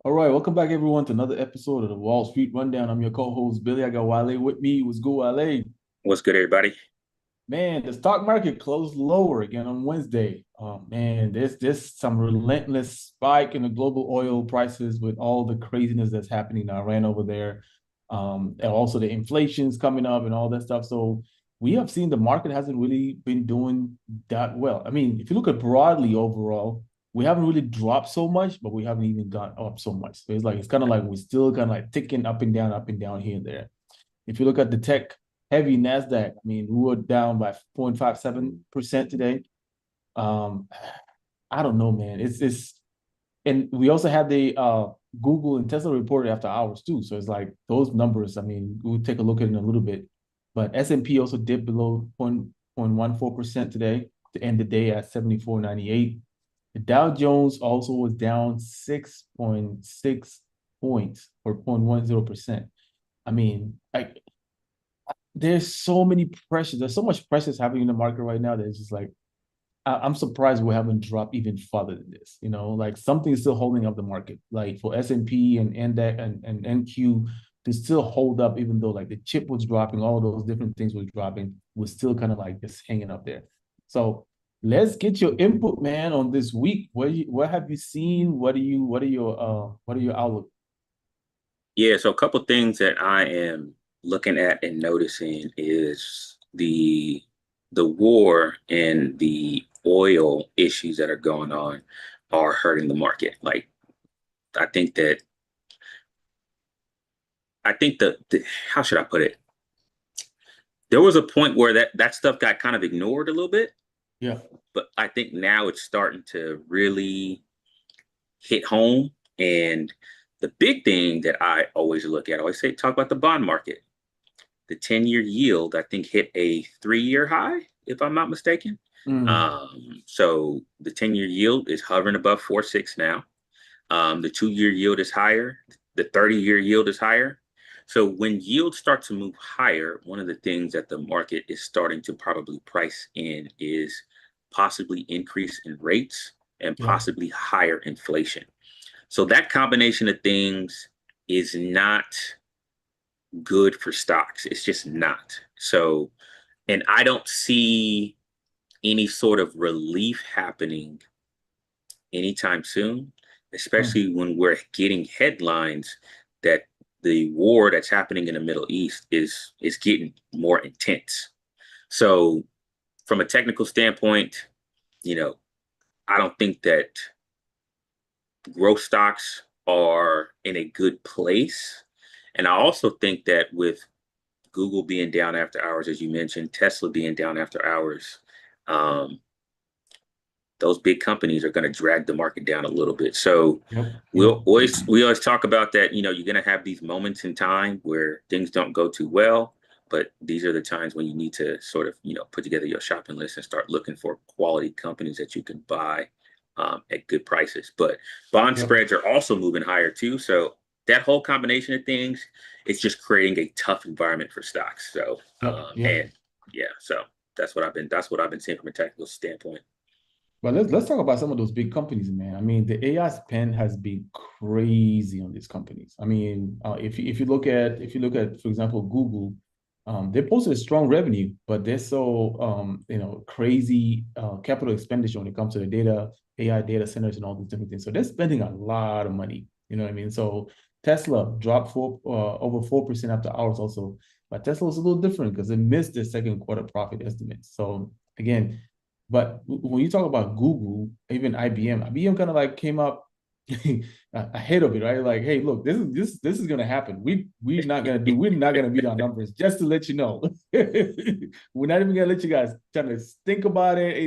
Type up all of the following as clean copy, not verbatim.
All right, welcome back everyone to another episode of the Wall Street Rundown. I'm your co-host Billy. I got Wale with me. What's good, Wale? What's good, everybody? Man, the stock market closed lower again on Wednesday. Oh man, there's some relentless spike in the global oil prices with all the craziness that's happening in Iran over there. And also the inflation's coming up and all that stuff. So we have seen the market hasn't really been doing that well. I mean, if you look at broadly overall, we haven't really dropped so much, but we haven't even gone up so much. So it's kind of like we're still kind of like ticking up and down here and there. If you look at the tech heavy Nasdaq, I mean, we were down by 0.57% today. Um, I don't know, man. And we also had the Google and Tesla reported after hours too. So it's like those numbers. I mean, we'll take a look at it in a little bit. But S&P also dipped below 0.14% today to end the day at 74.98. The Dow Jones also was down 6.6 points or 0.10%. I mean, there's so many pressures. There's so much pressures happening in the market right now that it's just like I'm surprised we haven't dropped even further than this. Like something is still holding up the market. Like for S&P and Index and NQ to still hold up, even though like the chip was dropping, all those different things were dropping, was still kind of like just hanging up there. So let's get your input, man, on this week. What have you seen? What are your outlook? Yeah, so a couple things that I am looking at and noticing is the war and the oil issues that are going on are hurting the market. Like I think that I think the how should I put it? There was a point where that stuff got kind of ignored a little bit, Yeah. but I think now it's starting to really hit home. And the big thing that I always look at, I always say, talk about the bond market. The 10-year yield, I think, hit a 3-year high, if I'm not mistaken. Mm. So the 10-year yield is hovering above 4.6 now. The 2-year yield is higher. The 30-year yield is higher. So when yields start to move higher, one of the things that the market is starting to probably price in is possibly increase in rates and Yeah. possibly higher inflation. So that combination of things is not good for stocks. It's just not. So, and I don't see any sort of relief happening anytime soon, Mm. especially when we're getting headlines that the war that's happening in the Middle East is getting more intense. So, from a technical standpoint, you know, I don't think that growth stocks are in a good place. And I also think that with Google being down after hours, as you mentioned, Tesla being down after hours, um, those big companies are going to drag the market down a little bit. So Yep. Yep. we always talk about that. You know, you're going to have these moments in time where things don't go too well, but these are the times when you need to sort of put together your shopping list and start looking for quality companies that you can buy at good prices. But bond Yep. spreads are also moving higher too. So that whole combination of things, it's just creating a tough environment for stocks. So Yep. Yep. and yeah, so that's what I've been seeing from a technical standpoint. But let's talk about some of those big companies, man. I mean, the AI spend has been crazy on these companies. I mean, if you look at, for example, Google, they posted a strong revenue, but they're so crazy capital expenditure when it comes to the data, AI data centers, and all these different things. So they're spending a lot of money. You know what I mean? So Tesla dropped over 4% after hours also, but Tesla was a little different because it missed their second quarter profit estimates. So again. But when you talk about Google, even IBM kind of like came up ahead of it, right? Like, hey, look, this is gonna happen. We're not gonna beat our numbers, just to let you know. We're not even gonna let you guys kind of think about it.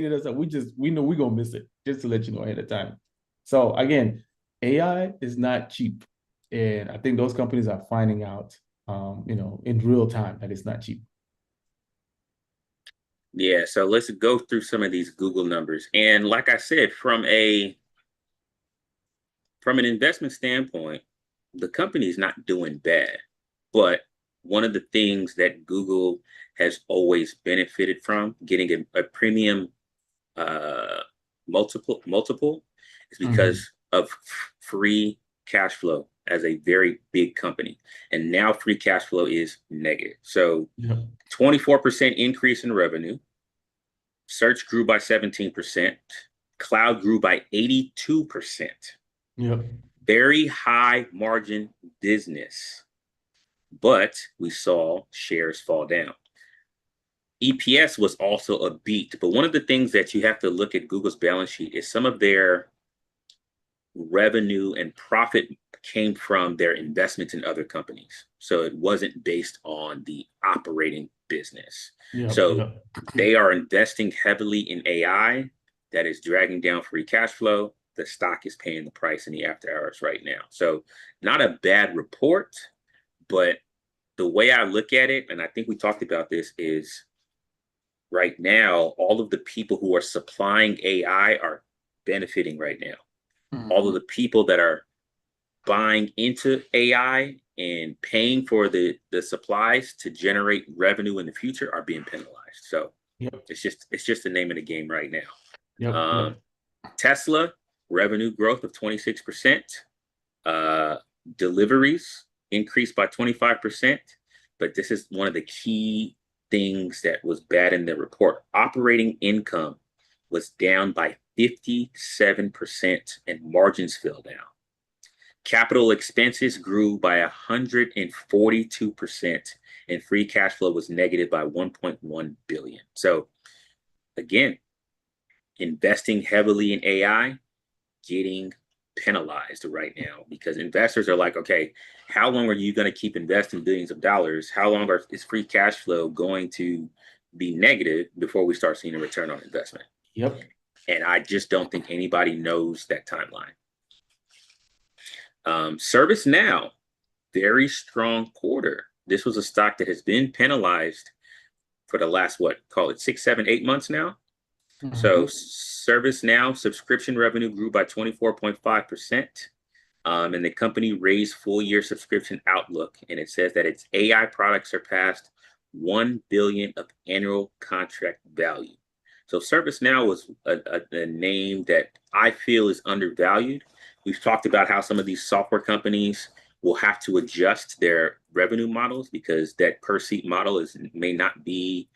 We know we're gonna miss it, just to let you know ahead of time. So again, AI is not cheap. And I think those companies are finding out in real time that it's not cheap. Yeah, so let's go through some of these Google numbers. And like I said, from an investment standpoint, the company is not doing bad. But one of the things that Google has always benefited from getting a premium uh, multiple is Mhm. because of free cash flow as a very big company. And now free cash flow is negative. So Yep. 24% increase in revenue. Search grew by 17%. Cloud grew by 82%. Yep. Very high margin business. But we saw shares fall down. EPS was also a beat. But one of the things that you have to look at Google's balance sheet is some of their revenue and profit came from their investments in other companies. So it wasn't based on the operating business. Yep. So Yep. they are investing heavily in AI that is dragging down free cash flow. The stock is paying the price in the after hours right now. So not a bad report, but the way I look at it, and I think we talked about this, is right now, all of the people who are supplying AI are benefiting right now. All of Mhm. the people that are buying into AI and paying for the supplies to generate revenue in the future are being penalized. So Yep. it's just the name of the game right now. Yep. Yep. Tesla revenue growth of 26%. Uh, Deliveries increased by 25%. But this is one of the key things that was bad in the report. Operating income was down by 57% and margins fell down. Capital expenses grew by 142% and free cash flow was negative by 1.1 billion. So again, investing heavily in AI, getting penalized right now because investors are like, okay, how long are you going to keep investing billions of dollars? How long is free cash flow going to be negative before we start seeing a return on investment? Yep. And I just don't think anybody knows that timeline. ServiceNow, very strong quarter. This was a stock that has been penalized for the last, what, call it 6, 7, 8 months now. So Mhm. ServiceNow subscription revenue grew by 24.5%. And the company raised full year subscription outlook. And it says that its AI products surpassed 1 billion of annual contract value. So ServiceNow was a name that I feel is undervalued. We've talked about how some of these software companies will have to adjust their revenue models because that per seat model may not be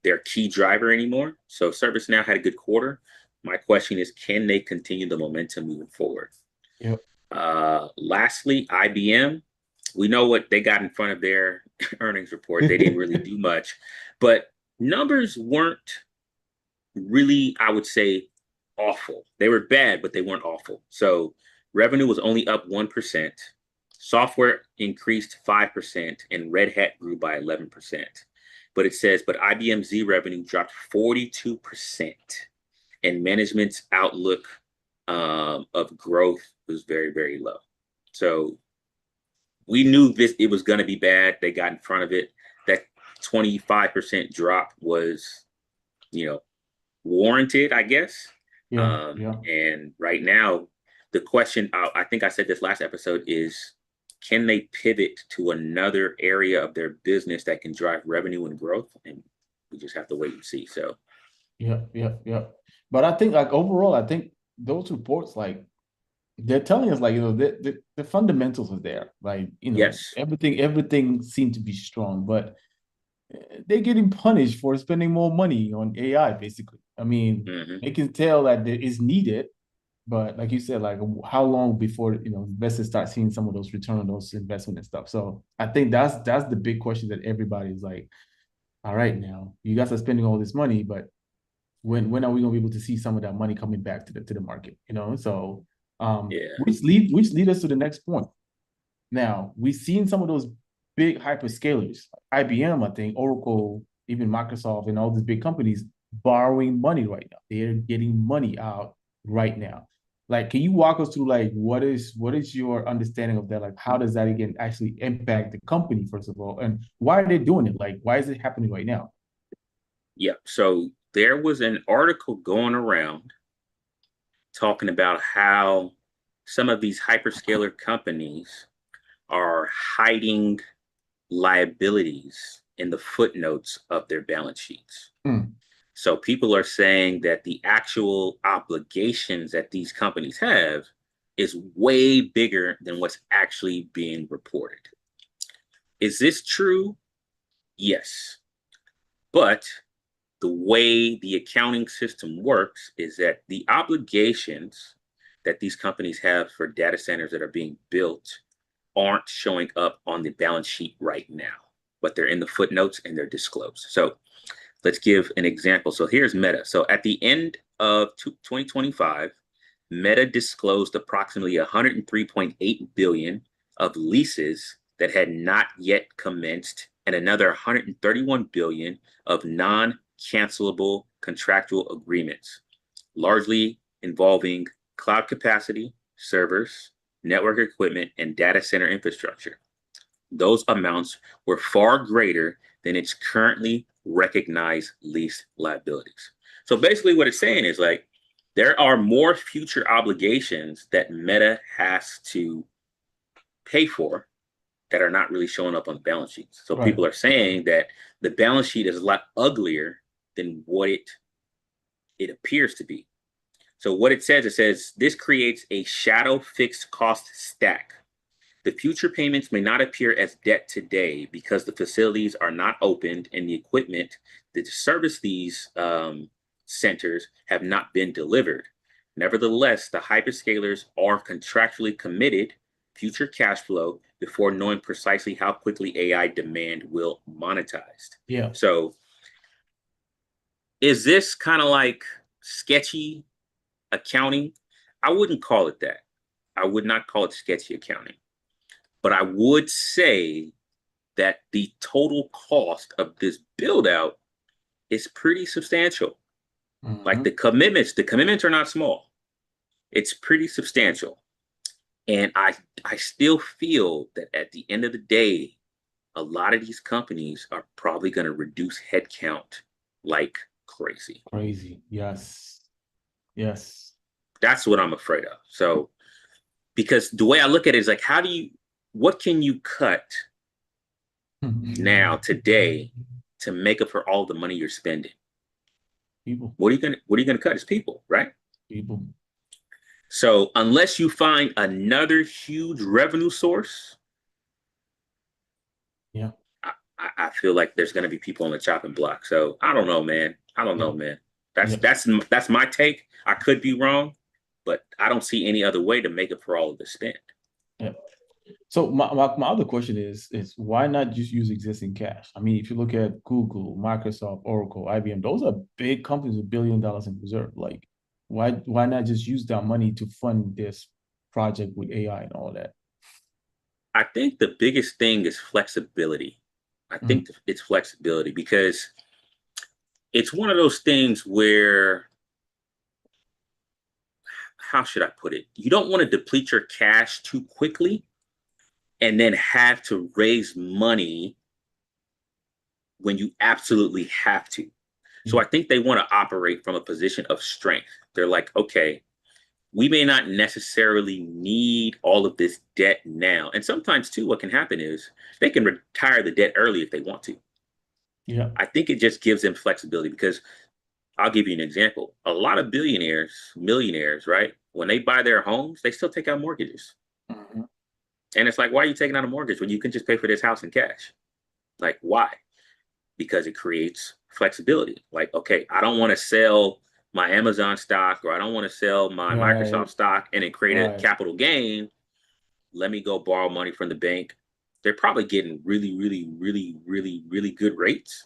their key driver anymore. So ServiceNow had a good quarter. My question is, can they continue the momentum moving forward? Yep. Lastly, IBM. We know what they got in front of their earnings report. They didn't really do much, but numbers weren't really, I would say, awful. They were bad, but they weren't awful. So revenue was only up 1%. Software increased 5%, and Red Hat grew by 11%. But it says, but IBM Z revenue dropped 42%, and management's outlook of growth was very, very low. So we knew it was going to be bad. They got in front of it. That 25% drop was, you know, warranted, I guess. Yeah. Yeah. And right now, the question, I think I said this last episode, is can they pivot to another area of their business that can drive revenue and growth? And we just have to wait and see. So, Yeah. Yeah. Yeah. But I think like overall, I think those reports like they're telling us like the fundamentals are there. Like yes. everything seemed to be strong, but they're getting punished for spending more money on AI. Basically, I mean, Mm-hmm. they can tell that it is needed, but like you said, like how long before investors start seeing some of those return on those investment and stuff. So I think that's the big question that everybody's like, all right, now you guys are spending all this money, but when are we gonna be able to see some of that money coming back to the market? So Yeah. which lead us to the next point. Now we've seen some of those big hyperscalers, IBM, I think, Oracle, even Microsoft, and all these big companies borrowing money right now. They're getting money out right now. Like, can you walk us through like what is your understanding of that? Like, how does that again actually impact the company, first of all, and why are they doing it? Like, why is it happening right now? Yeah. So there was an article going around talking about how some of these hyperscaler companies are hiding liabilities in the footnotes of their balance sheets. Mm, So people are saying that the actual obligations that these companies have is way bigger than what's actually being reported. Is this true? Yes. But the way the accounting system works is that the obligations that these companies have for data centers that are being built aren't showing up on the balance sheet right now, but they're in the footnotes and they're disclosed. So let's give an example. So here's Meta. So at the end of 2025, Meta disclosed approximately 103.8 billion of leases that had not yet commenced and another 131 billion of non-cancelable contractual agreements, largely involving cloud capacity, servers, network equipment, and data center infrastructure. Those amounts were far greater than its currently recognized lease liabilities. So basically, what it's saying is like there are more future obligations that Meta has to pay for that are not really showing up on the balance sheets. So Right. people are saying that the balance sheet is a lot uglier than what it appears to be. So what it says this creates a shadow fixed cost stack. The future payments may not appear as debt today because the facilities are not opened and the equipment that service these centers have not been delivered. Nevertheless, the hyperscalers are contractually committed future cash flow before knowing precisely how quickly AI demand will monetize. Yeah. So, is this kind of like sketchy accounting? I wouldn't call it that. I would not call it sketchy accounting. But I would say that the total cost of this build out is pretty substantial. Like Mm-hmm. the commitments are not small. It's pretty substantial. And I still feel that at the end of the day, a lot of these companies are probably going to reduce headcount like crazy. Crazy. Yes. Yes. That's what I'm afraid of. So because the way I look at it is like, what can you cut now today to make up for all the money you're spending? People. What are you gonna cut? It's people, right? People. So unless you find another huge revenue source, Yeah. I feel like there's gonna be people on the chopping block. So I don't know, man. I don't Yeah. know, man. That's Yeah. that's that's my take. I could be wrong, but I don't see any other way to make up for all of the spend. Yeah. So my other question is why not just use existing cash? I mean, if you look at Google, Microsoft, Oracle, IBM, those are big companies with $1 billion in reserve. Like, why not just use that money to fund this project with AI and all that? I think the biggest thing is flexibility. I Mhm. think it's flexibility because it's one of those things where how should I put it? You don't want to deplete your cash too quickly and then have to raise money when you absolutely have to. So Yeah. I think they want to operate from a position of strength. They're like, okay, we may not necessarily need all of this debt now. And sometimes, too, what can happen is they can retire the debt early if they want to. Yeah. I think it just gives them flexibility because I'll give you an example. A lot of billionaires, millionaires, right? When they buy their homes, they still take out mortgages. Mhm. And it's like, why are you taking out a mortgage when you can just pay for this house in cash? Like, why? Because it creates flexibility. Like, okay, I don't want to sell my Amazon stock or I don't want to sell my Microsoft Right. stock and then create a Right. capital gain. Let me go borrow money from the bank. They're probably getting really, really, really, really, really good rates.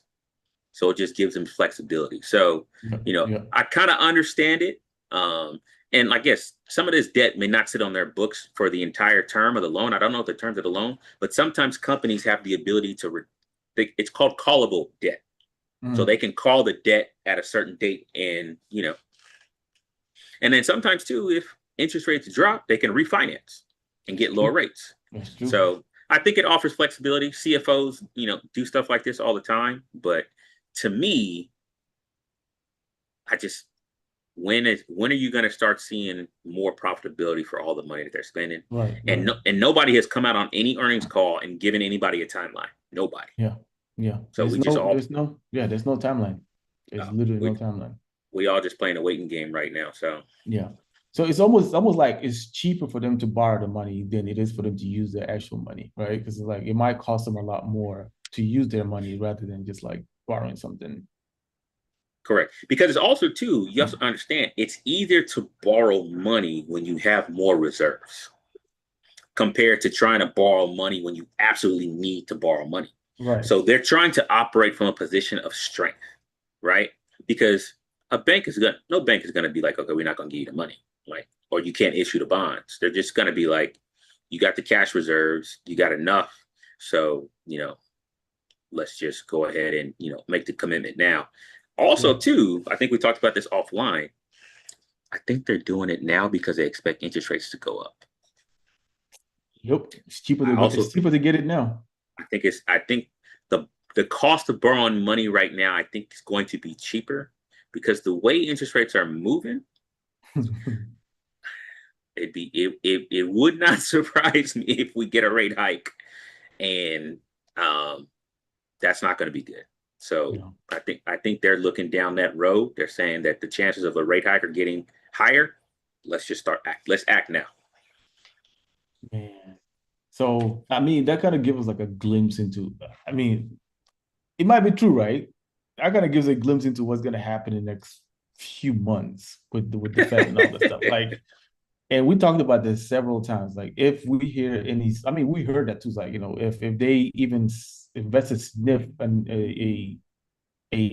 So it just gives them flexibility. So, Yeah. Yeah. I kind of understand it. Um, and I guess some of this debt may not sit on their books for the entire term of the loan. I don't know the terms of the loan, but sometimes companies have the ability to, it's called callable debt. So Mm. they can call the debt at a certain date and then sometimes too, if interest rates drop, they can refinance and That's get lower true. rates. That's true. So I think it offers flexibility. CFOs, do stuff like this all the time. But to me, I just when are you going to start seeing more profitability for all the money that they're spending? Right. And Right. no, and nobody has come out on any earnings call and given anybody a timeline. Nobody. Yeah. Yeah. So we just all There's no timeline. There's literally no we timeline. we all just playing a waiting game right now. So Yeah. So it's almost like it's cheaper for them to borrow the money than it is for them to use their actual money, right? Because it's like it might cost them a lot more to use their money rather than just like borrowing something. Correct. Because it's also too, you have to understand it's easier to borrow money when you have more reserves compared to trying to borrow money when you absolutely need to borrow money. Right. So they're trying to operate from a position of strength, right? Because no bank is gonna be like, okay, we're not gonna give you the money, like, or you can't issue the bonds. They're just gonna be like, you got the cash reserves, you got enough, so let's just go ahead and make the commitment now. Also, Yeah. too, I think we talked about this offline. I think they're doing it now because they expect interest rates to go up. Yep. It's cheaper I to get also it's cheaper to get it now. I think the cost of borrowing money right now, I think is going to be cheaper because the way interest rates are moving, it would not surprise me if we get a rate hike, and um, that's not going to be good. So Yeah. I think they're looking down that road. They're saying that the chances of a rate hike are getting higher. Let's act now. Man. So I mean that kind of gives us like a glimpse into I mean, it might be true, right? That kind of gives a glimpse into what's gonna happen in the next few months with the Fed and all this stuff. Like, and we talked about this several times. Like, if we hear any, I mean, we heard that too. Like, if they even invest a sniff and a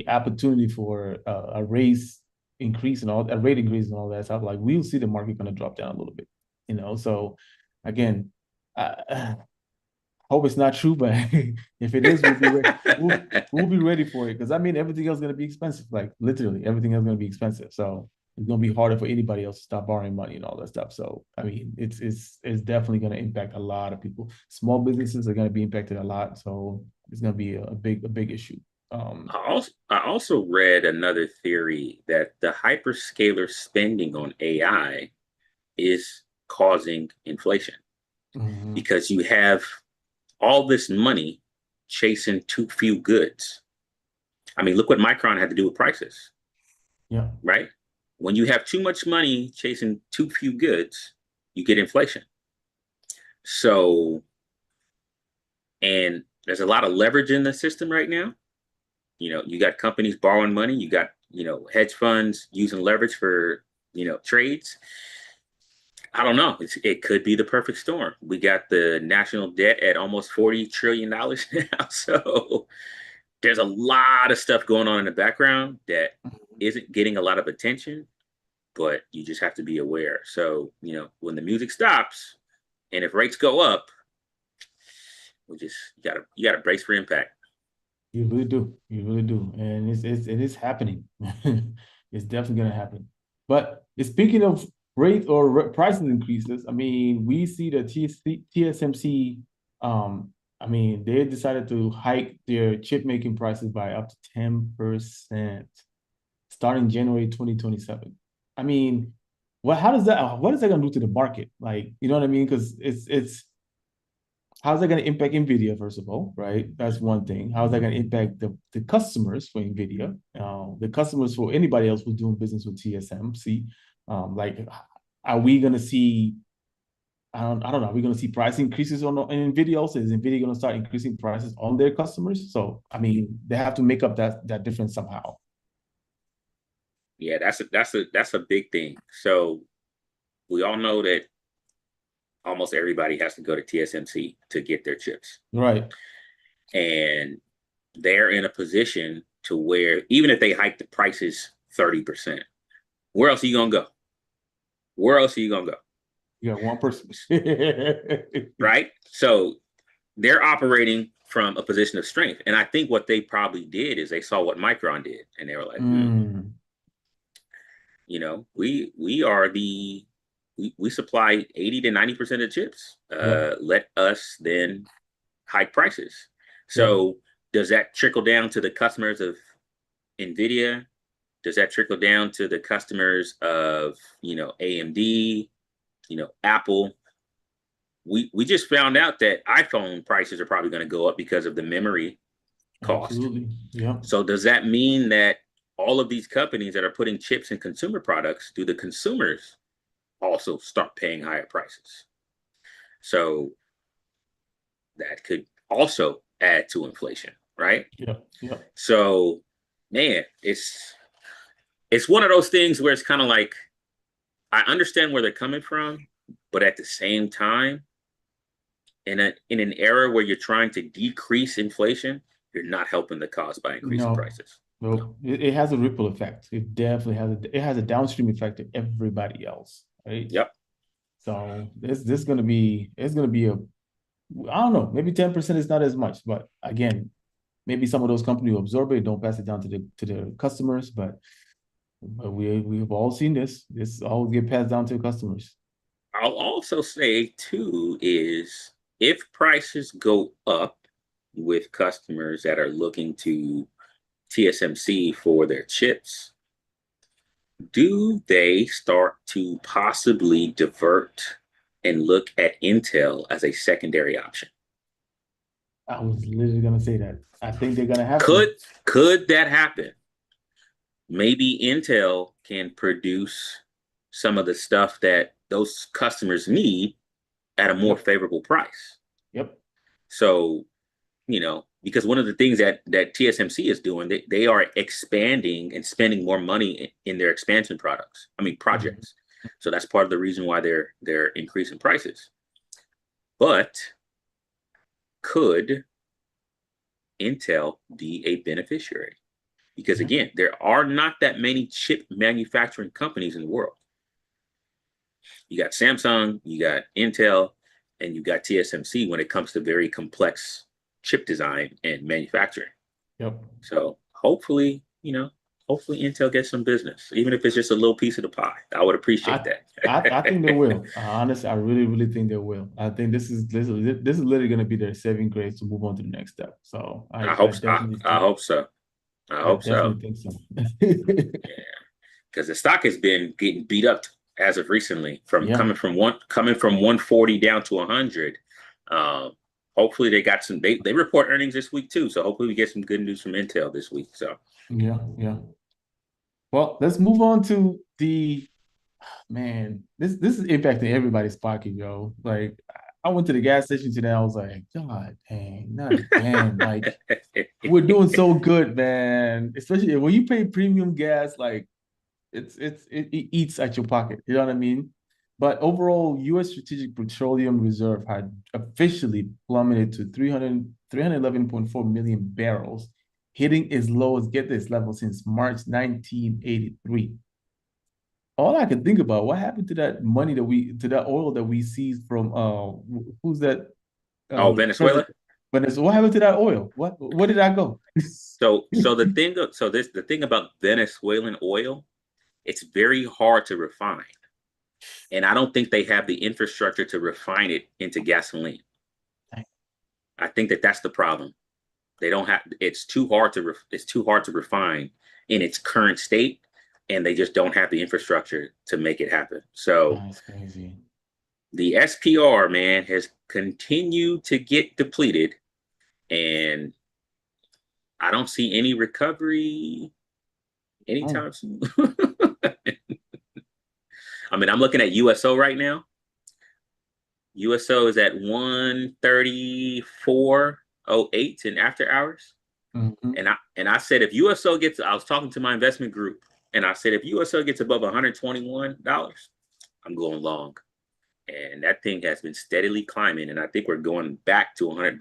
opportunity for a raise increase and all a rate increase and all that stuff, like we'll see the market going to drop down a little bit. So again, I hope it's not true, but if it is, we'll be ready for it because I mean everything else is going to be expensive. Like literally everything else is going to be expensive. So it's going to be harder for anybody else to stop borrowing money and all that stuff. So I mean, it's definitely going to impact a lot of people. Small businesses are going to be impacted a lot. So it's going to be a big issue. Um, I also read another theory that the hyperscaler spending on AI is causing inflation mhm. because you have all this money chasing too few goods. I mean, look what Micron had to do with prices, Yeah. right? When you have too much money chasing too few goods, you get inflation. So, and there's a lot of leverage in the system right now. You got companies borrowing money, you got, hedge funds using leverage for, trades. I don't know. It could be the perfect storm. We got the national debt at almost $40 trillion now. So there's a lot of stuff going on in the background that isn't getting a lot of attention, but you just have to be aware. So, when the music stops and if rates go up, you gotta brace for impact. You really do. You really do. And it is happening. It's definitely going to happen. But speaking of rate or pricing increases, I mean, we see the TSMC, I mean, they decided to hike their chip making prices by up to 10% starting January 2027. I mean, what is that going to do to the market? Like, you know what I mean? Because it's how's that going to impact Nvidia, first of all, right? That's one thing. How's that going to impact the customers for Nvidia, the customers for anybody else who's doing business with TSMC? Like, are we going to see? I don't know. Are we going to see price increases on in Nvidia also? Is Nvidia going to start increasing prices on their customers? So, I mean, they have to make up that difference somehow. Yeah, that's a big thing. So we all know that almost everybody has to go to TSMC to get their chips. Right. And they're in a position to where even if they hike the prices 30%, where else are you gonna go? Where else are you gonna go? You got one person. Right? So they're operating from a position of strength. And I think what they probably did is they saw what Micron did and they were like, Mm, we are we supply 80 to 90% of chips. yep. Let us then hike prices. Yep. So does that trickle down to the customers of Nvidia? Does that trickle down to the customers of AMD, Apple? We just found out that iPhone prices are probably going to go up because of the memory cost. Absolutely. Yep. So does that mean that all of these companies that are putting chips in consumer products, do the consumers also start paying higher prices. So that could also add to inflation, right? Yeah, yeah. So, man, it's one of those things where it's kind of like I understand where they're coming from, but at the same time, in an era where you're trying to decrease inflation, you're not helping the cause by increasing No, prices. no, it has a ripple effect. It definitely has a downstream effect to everybody else, right? Yep. So this gonna be it's gonna be a I don't know, maybe 10% is not as much, but again, maybe some of those companies will absorb it, don't pass it down to the customers, but we've all seen this. This all get passed down to customers. I'll also say too is if prices go up with customers that are looking to TSMC for their chips, do they start to possibly divert and look at Intel as a secondary option? I was literally gonna say that. I think they're gonna have to. Could could that happen? Maybe Intel can produce some of the stuff that those customers need at a more Yep, favorable price. yep. So, because one of the things that TSMC is doing, they are expanding and spending more money in their expansion Mhm. projects. So that's part of the reason why they're increasing prices. But could Intel be a beneficiary? Because Yeah. again, there are not that many chip manufacturing companies in the world. You got Samsung, you got Intel, and you got TSMC when it comes to very complex chip design and manufacturing. Yep. So hopefully Intel gets some business, even if it's just a little piece of the pie. I would appreciate I I think they that. will. Honestly, I really, really think they will. I think this is literally going to be their saving grace to move on to the next step. So I definitely I think hope so. I I hope so. definitely think so. Yeah, because the stock has been getting beat up as of recently, from Yeah, coming from 140 down to 100. Um, hopefully they got some. They report earnings this week too, so hopefully we get some good news from Intel this week. So yeah, yeah. Well, let's move on to the man. This is impacting everybody's pocket, yo. Like I went to the gas station today. I was like, God dang, not again. Like we're doing so good, man. Especially when you pay premium gas, like it eats at your pocket. You know what I mean? But overall, U.S. Strategic Petroleum Reserve had officially plummeted to 311.4 million barrels, hitting its lowest, get this level, since March 1983. All I can think about, what happened to that money to that oil that we seized from who's that oh, Venezuela. president? Venezuela. What happened to that oil? Where did that go? The thing about Venezuelan oil, it's very hard to refine, and I don't think they have the infrastructure to refine it into gasoline. I think that's the problem. They don't have. It's too hard to refine in its current state, and they just don't have the infrastructure to make it happen. So That's crazy. the SPR, man, has continued to get depleted, and I don't see any recovery Oh. anytime soon. I mean, I'm looking at USO right now. USO is at 134.08 in after hours. Mhm. And I said if USO gets, I was talking to my investment group, and I said if USO gets above $121, I'm going long. And that thing has been steadily climbing, and I think we're going back to 100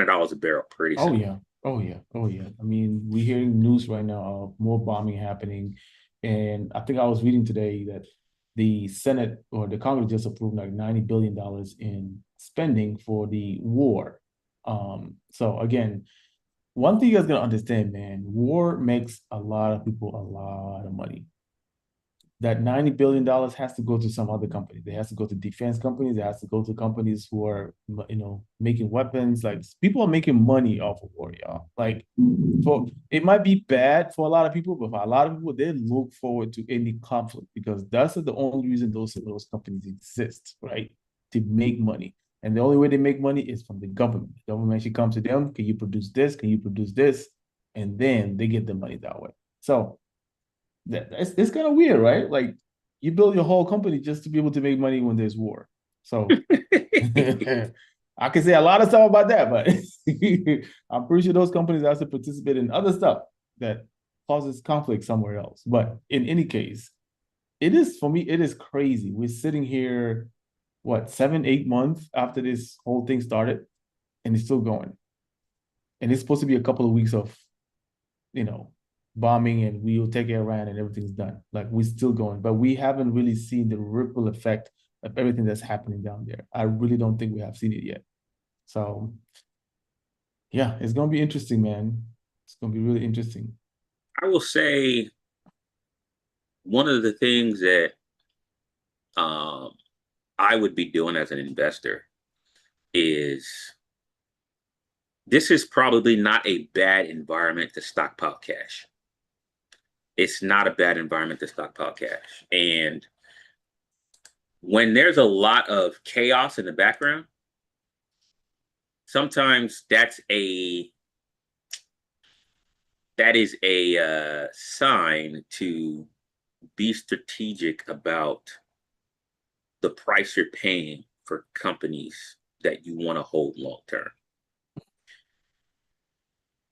dollars a barrel pretty Oh soon. yeah. Oh yeah. Oh yeah. I mean, we're hearing news right now of more bombing happening. And I think I was reading today that the Senate or the Congress just approved like $90 billion in spending for the war. So again, one thing you guys gotta understand, man, war makes a lot of people a lot of money. That $90 billion has to go to some other company. They has to go to defense companies. It has to go to companies who are, making weapons. Like people are making money off of war, y'all. Like for it might be bad for a lot of people, but for a lot of people, they look forward to any conflict because that's the only reason those companies exist, right? To make money. And the only way they make money is from the government. The government should come to them. Can you produce this? Can you produce this? And then they get the money that way. So it's kind of weird, right? Like you build your whole company just to be able to make money when there's war. So I can say a lot of stuff about that, but I'm pretty sure those companies also participate in other stuff that causes conflict somewhere else. But in any case, it is for me, it is crazy. We're sitting here, what, 7, 8 months after this whole thing started, and it's still going. And it's supposed to be a couple of weeks of, you know, bombing and we'll take Iran and everything's done. Like we're still going, but we haven't really seen the ripple effect of everything that's happening down there. I really don't think we have seen it yet. So yeah, it's gonna be interesting, man. It's gonna be really interesting. I will say one of the things that um, I would be doing as an investor is this is probably not a bad environment to stockpile cash. It's not a bad environment to stockpile cash. And when there's a lot of chaos in the background, sometimes that is a sign to be strategic about the price you're paying for companies that you want to hold long term.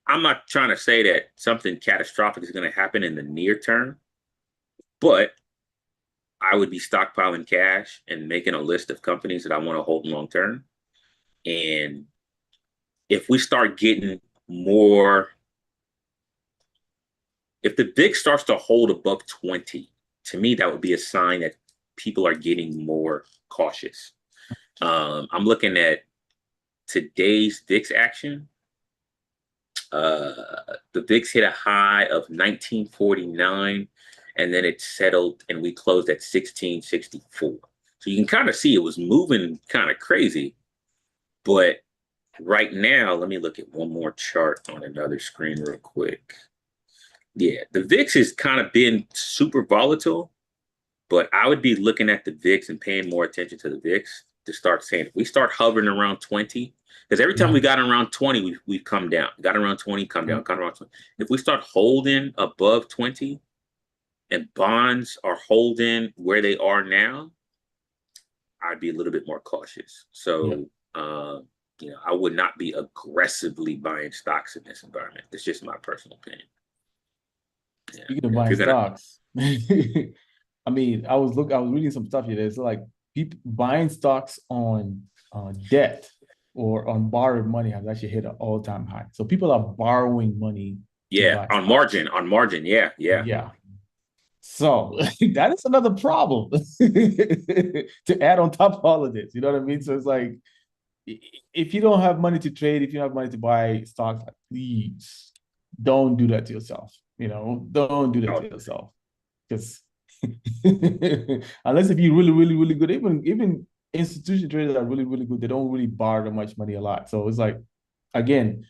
I'm not trying to say that something catastrophic is going to happen in the near term, but I would be stockpiling cash and making a list of companies that I want to hold long term. And if we start getting more, if the VIX starts to hold above 20, to me, that would be a sign that people are getting more cautious. I'm looking at today's VIX action. The VIX hit a high of 1949, and then it settled, and we closed at 1664. So you can kind of see it was moving kind of crazy. But right now, let me look at one more chart on another screen real quick. Yeah, the VIX has kind of been super volatile, but I would be looking at the VIX and paying more attention to the VIX to start saying if we start hovering around 20, because every time Yeah. we got around 20, we've come down. Got around 20, come down, come around 20. If we start holding above 20 and bonds are holding where they are now, I'd be a little bit more cautious. Yeah. So, I would not be aggressively buying stocks in this environment. That's just my personal opinion. Yeah. Speaking of If buying you're gonna, stocks, I mean, I was reading some stuff here. It's like people buying stocks on debt or on borrowed money has actually hit an all-time high. So people are borrowing money to yeah, buy stocks. on margin, yeah, yeah, Yeah. So that is another problem to add on top of all of this. You know what I mean? So it's like if you don't have money to trade, if you don't have money to buy stocks, please don't do that to yourself. You know, don't do that oh, to yourself. Because unless if you're really, really, really good, even institution traders are really, really good. They don't really borrow that much money a lot. So it's like, again,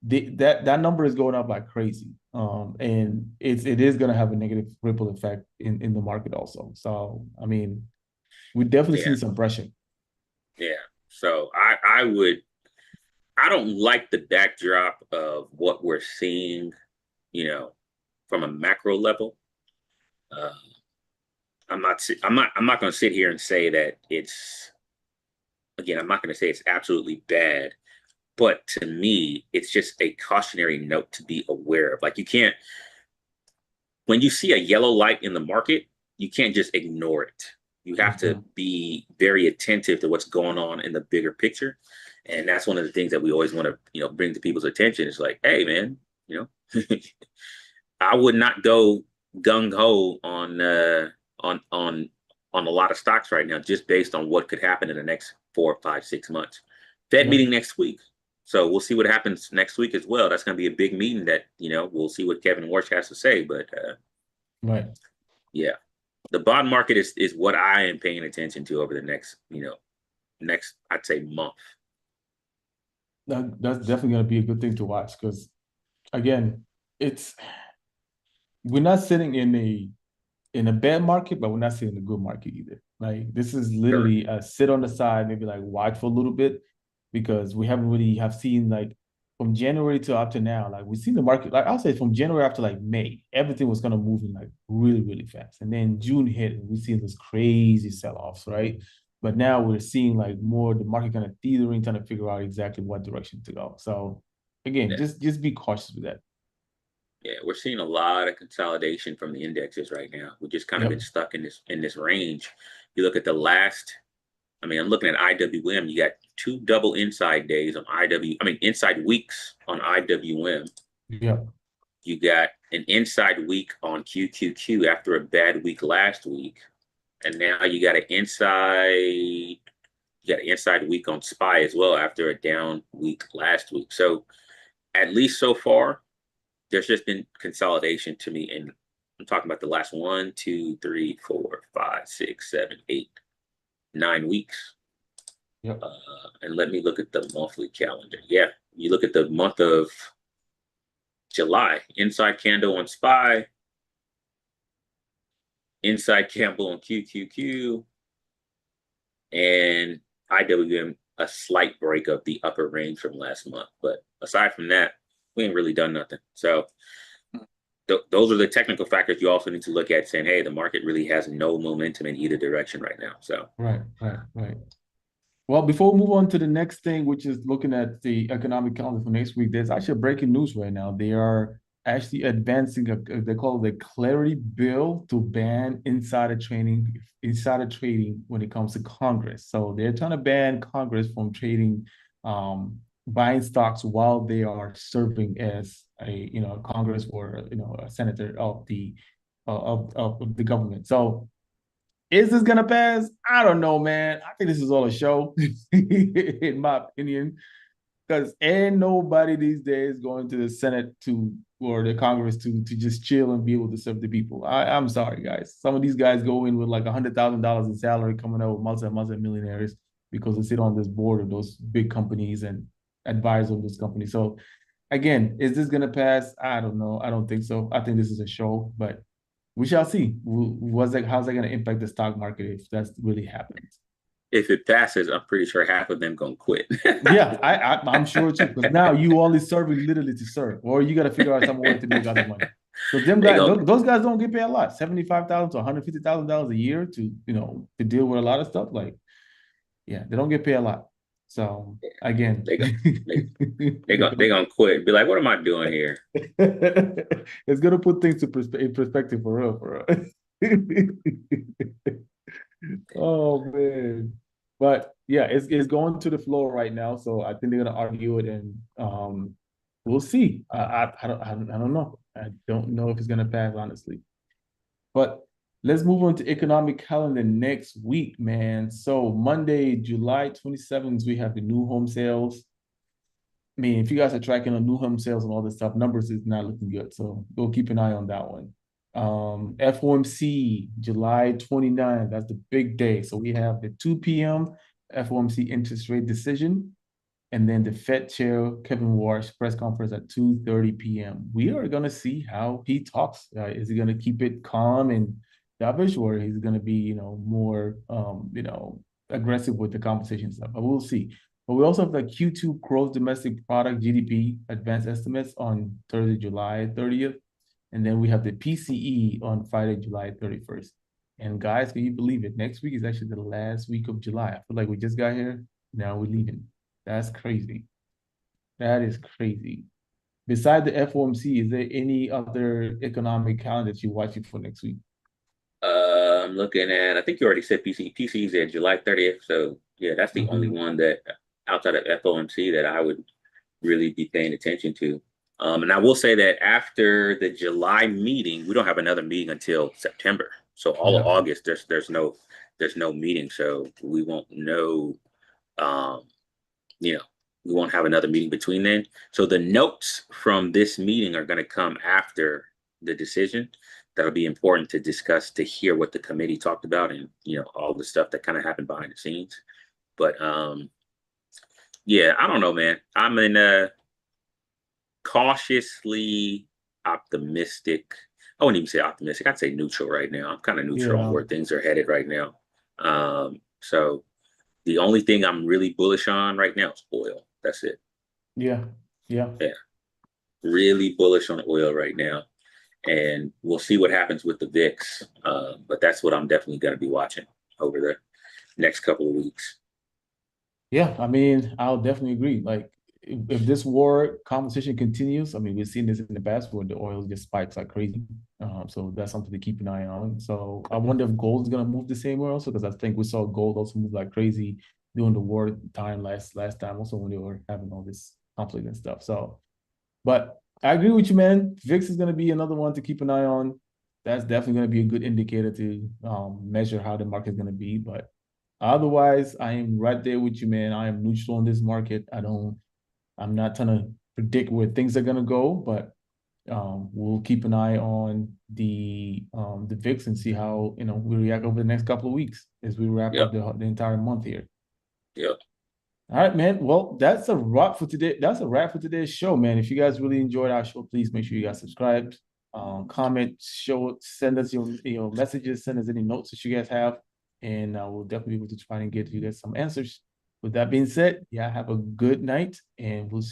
that number is going up like crazy. And it is going to have a negative ripple effect in the market also. So I mean, we definitely yeah, see some pressure. yeah. So I don't like the backdrop of what we're seeing, you know, from a macro level. Uh, I'm not going to sit here and say that it's, again, I'm not going to say it's absolutely bad, but to me, it's just a cautionary note to be aware of. Like you can't, when you see a yellow light in the market, you can't just ignore it. You have to Mhm. be very attentive to what's going on in the bigger picture. And that's one of the things that we always want to, bring to people's attention. Is like, hey, man, I would not go gung ho on on on a lot of stocks right now, just based on what could happen in the next 4, 5, 6 months. Fed Yep. meeting next week, so we'll see what happens next week as well. That's going to be a big meeting that we'll see what Kevin Warsh has to say. But Right. yeah, the bond market is what I am paying attention to over the next next I'd say month. That's definitely going to be a good thing to watch because again, it's we're not sitting in a bad market, but we're not sitting in a good market either. Like this is Sure. literally a sit on the side, maybe like watch for a little bit because we haven't really have seen like from January to up to now, like we've seen the market, like I'll say from January up to like May, everything was gonna move in like really, really fast. And then June hit and we've seen this crazy sell-offs, right? But now we're seeing like more the market kind of teetering, trying to figure out exactly what direction to go. So again, Yeah, just be cautious with that. yeah, we're seeing a lot of consolidation from the indexes right now. We've just kind of been Yep. stuck in this range. You look at the last, I mean, I'm looking at IWM. You got two double inside days on inside weeks on IWM. Yep. You got an inside week on QQQ after a bad week last week, and now you got an inside week on SPY as well after a down week last week. So at least so far, there's just been consolidation to me, and I'm talking about the last 1, 2, 3, 4, 5, 6, 7, 8, 9 weeks. Yep. And let me look at the monthly calendar. Yeah, you look at the month of July, inside candle on SPY, inside candle on QQQ, and IWM a slight break of the upper range from last month. But aside from that, we ain't really done nothing. So those are the technical factors you also need to look at, saying, hey, the market really has no momentum in either direction right now. So Right, right, right. Well, before we move on to the next thing, which is looking at the economic calendar for next week, there's actually breaking news right now. They are actually advancing they call it a clarity bill to ban insider trading when it comes to Congress. So they're trying to ban Congress from trading, buying stocks while they are serving as a Congress or a senator of the of the government. So is this gonna pass? I don't know, man. I think this is all a show, in my opinion, because ain't nobody these days going to the Senate to or the Congress to just chill and be able to serve the people. I'm sorry, guys. Some of these guys go in with like $100,000 in salary, coming out with multi millionaires because they sit on this board of those big companies and advise on this company. So again, is this gonna pass? I don't know. I don't think so. I think this is a show, but we shall see. How's that going to impact the stock market if that really happens? if it passes, I'm pretty sure half of them gonna quit. Yeah, I'm sure too. Because now you only serving literally to serve, or you got to figure out some way to make other money. Because them they guys, gonna those guys don't get paid a lot, $75,000 to $150,000 a year to to deal with a lot of stuff. Like, yeah, they don't get paid a lot. So again, they gonna they they gonna quit and be like, what am I doing here? it's gonna put things in perspective for real. Oh man. But yeah, it's going to the floor right now. So I think they're gonna argue it and we'll see. I don't know. I don't know if it's gonna pass, honestly. But let's move on to economic calendar next week, man. So Monday, July 27th, we have the new home sales. I mean, if you guys are tracking on new home sales and all this stuff, numbers is not looking good. So go keep an eye on that one. FOMC, July 29th, that's the big day. So we have the 2 p.m. FOMC interest rate decision, and then the Fed chair, Kevin Warsh, press conference at 2:30 p.m. We are going to see how he talks. Is he going to keep it calm and dovish, or he's going to be, more, aggressive with the conversation stuff? But we'll see. But we also have the Q2 gross domestic product GDP advanced estimates on Thursday, July 30th. And then we have the PCE on Friday, July 31st. And guys, can you believe it? Next week is actually the last week of July. I feel like we just got here. Now we're leaving. That's crazy. That is crazy. Besides the FOMC, is there any other economic calendar that you're watching for next week? I'm looking at. I think you already said PC. PC's at July 30th. So yeah, that's the only Mhm. one that outside of FOMC that I would really be paying attention to. And I will say that after the July meeting, we don't have another meeting until September. So all of Yeah. August, there's no meeting. So we won't know. Um, you know, we won't have another meeting between then. So the notes from this meeting are going to come after the decision. That'll be important to discuss to hear what the committee talked about and all the stuff that kind of happened behind the scenes. But yeah, I don't know, man. I'm in a cautiously optimistic. I wouldn't even say optimistic. I'd say neutral right now. I'm kind of neutral on Yeah. where things are headed right now. So the only thing I'm really bullish on right now is oil. That's it. Yeah. Yeah. Yeah, really bullish on oil right now, and we'll see what happens with the VIX. But that's what I'm definitely going to be watching over the next couple of weeks. Yeah, I mean, I'll definitely agree. Like, if this war competition continues, I mean, we've seen this in the past where the oil just spikes like crazy. So that's something to keep an eye on. So I wonder if gold is gonna move the same way also, because I think we saw gold also move like crazy during the war time last time, also when they were having all this conflict and stuff. So, but I agree with you, man. VIX is gonna be another one to keep an eye on. That's definitely gonna be a good indicator to measure how the market's gonna be. But otherwise, I am right there with you, man. I am neutral in this market. I'm not trying to predict where things are gonna go, but we'll keep an eye on the VIX and see how we react over the next couple of weeks as we wrap up Yep, the entire month here. yep, All right, man. Well, that's a wrap for today. That's a wrap for today's show, man. If you guys really enjoyed our show, please make sure you guys subscribe, comment, send us your messages, send us any notes that you guys have, and we'll definitely be able to try and get you guys some answers. With that being said, yeah, have a good night, and we'll see.